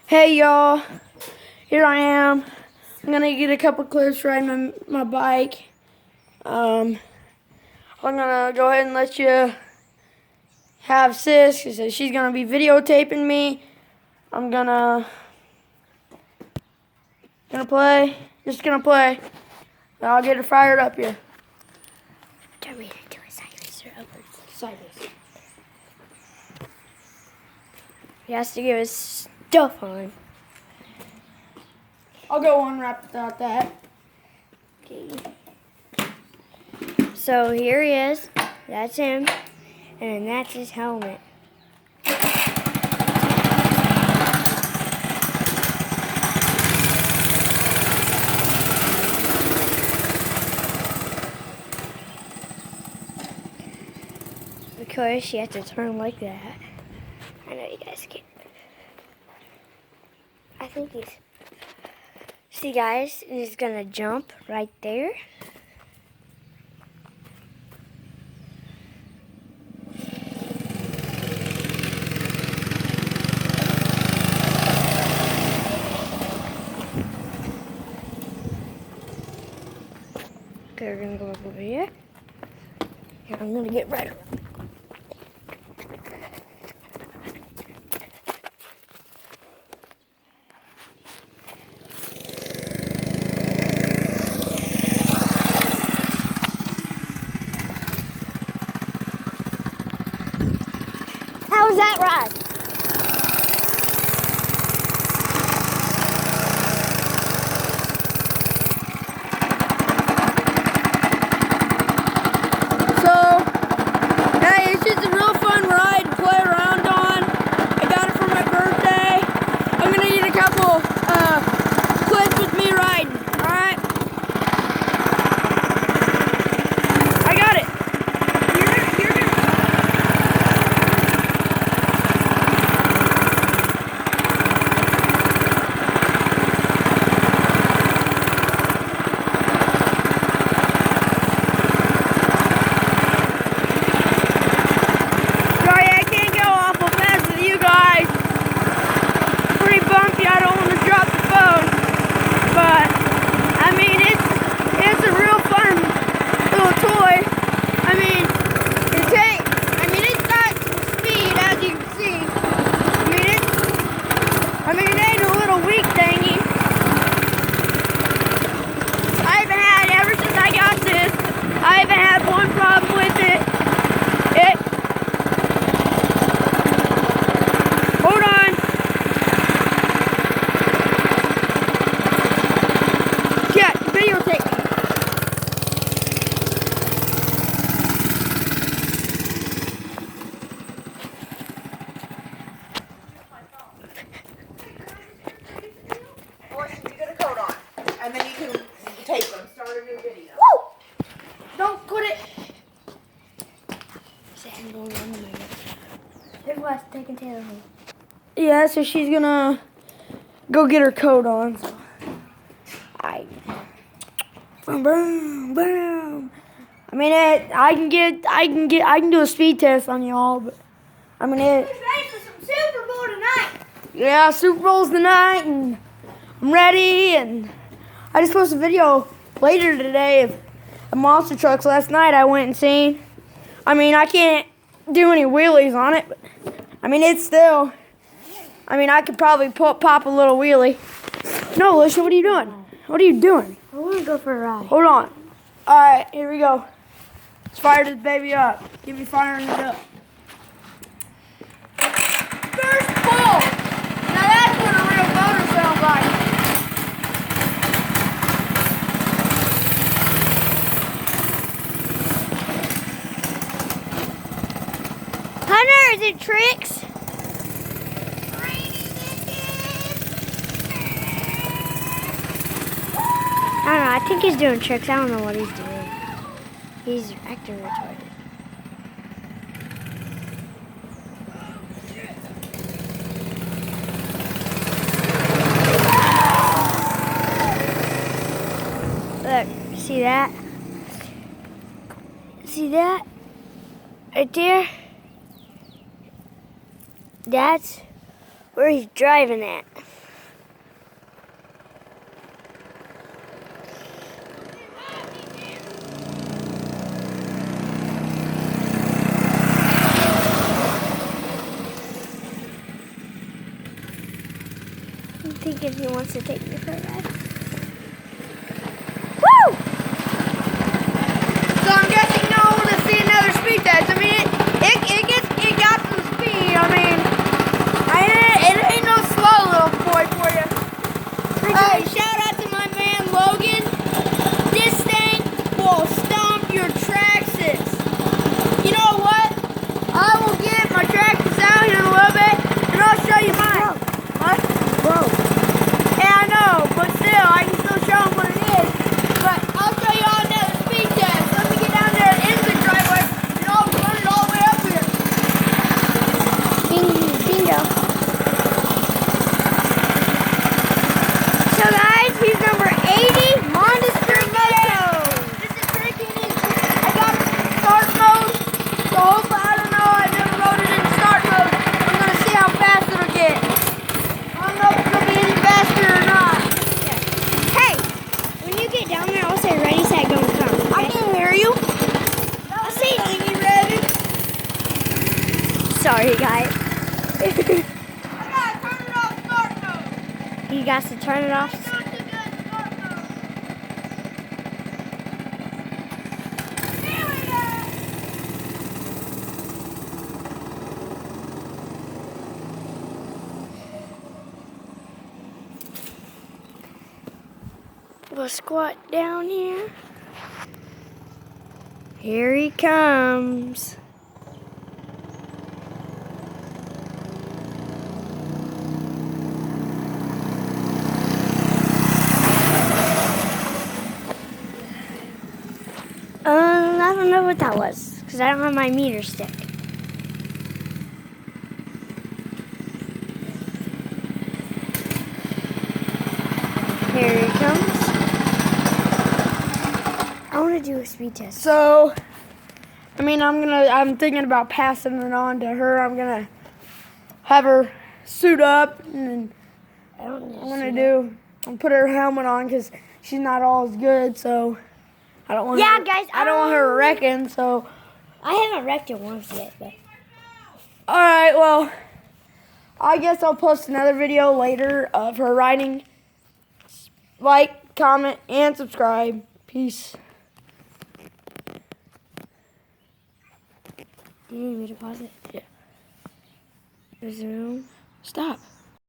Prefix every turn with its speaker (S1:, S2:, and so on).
S1: Hey y'all, here I am. I'm gonna get a couple clips riding my bike. I'm gonna go ahead and let you have Sis, because she's gonna be videotaping me. I'm gonna play, just gonna play. I'll get it fired up here.
S2: Do we do it sideways or upwards?
S1: Sideways.
S2: He has to give his stuff on.
S1: I'll go one rap without that.
S2: Okay. So here he is. That's him. And that's his helmet. Of course, you have to turn like that. I know you guys can't. I think he's... See, guys, he's gonna jump right there. Okay, we're gonna go up over here. Here, I'm gonna get right around. How was that ride?
S1: So, hey, it's just a real fun ride to play around on. I got it for my birthday. I'm gonna need a couple clips with me riding, alright? I got it. Sorry, I can't go awful fast with you guys. Pretty bumpy, I don't want to drop the phone. But, I mean, it's a real fun little toy. I mean, it's got some speed, as you can see. It ain't a little weak thingy. Ever since I got this, I haven't had one problem with it. Hold on. Yeah, videotape me.
S3: Or you get a coat on, and then you can tape them. Start a new video.
S1: Woo! Don't put it.
S2: Here's Wes taking Taylor home.
S1: Yeah, so she's gonna go get her coat on. So boom, boom. I mean, I can do a speed test on y'all, but I mean it.
S2: He's ready for some Super Bowl tonight.
S1: Yeah, Super Bowl's tonight, and I'm ready. And I just posted a video later today of monster trucks. Last night I went and seen. I mean, I can't do any wheelies on it, but I mean it's still. I mean, I could probably pop a little wheelie. No, Alicia, what are you doing? What are you doing?
S2: I want to go for a ride.
S1: Hold on. All right, here we go. Let's fire this baby up. Give me firing it up. First pull. Now that's what a real motor sounds like.
S2: Hunter, is it tricks? I don't know. I think he's doing tricks. I don't know what he's doing. He's acting retarded. Look, see that? See that? Right there? That's where he's driving at. I'm thinking he wants to take me for a ride. Woo!
S1: So I'm guessing no one to see another speed test. I mean, it got some speed. I mean, it ain't no slow little boy for you. Hey, shout out to my man Logan. This thing will stomp your Traxxas. You know what? I will get my Traxxas out here in a little bit, and I'll show you mine. What?
S2: Whoa.
S1: Yeah, I know, but still, I can still show them what it is. But I'll show you all another speed test. Let me get down there into the driveway, and I'll run it all the way up here.
S2: Bingo. So guys, he's number 80, Monster Moto.
S1: This is freaking I got it in start mode. So hopefully, I don't know, I never rode it in start mode. I'm going to see how fast it'll get. I don't know if it's going to be any faster or not.
S2: Hey, when you get down there, I'll say ready, set, go, come.
S1: I
S2: Okay?
S1: can hear you.
S2: I'll say
S1: Are you ready?
S2: sorry, guys.
S1: I got to turn it off start mode.
S2: You got to turn it off.
S1: Not too good start mode. Here we go.
S2: We'll squat down here. Here he comes. I don't know what that was because I don't have my meter stick. Here he comes. I want to do a speed test.
S1: So, I mean, I'm thinking about passing it on to her. I'm gonna have her suit up, and
S2: I don't know.
S1: I'll put her helmet on because she's not all as good. So, I don't want.
S2: Yeah,
S1: her,
S2: guys,
S1: I don't want her wrecking. So,
S2: I haven't wrecked it once yet, but
S1: all right. Well, I guess I'll post another video later of her riding. Like, comment, and subscribe. Peace.
S2: do you need me to pause it?
S1: Yeah.
S2: Resume.
S1: Stop.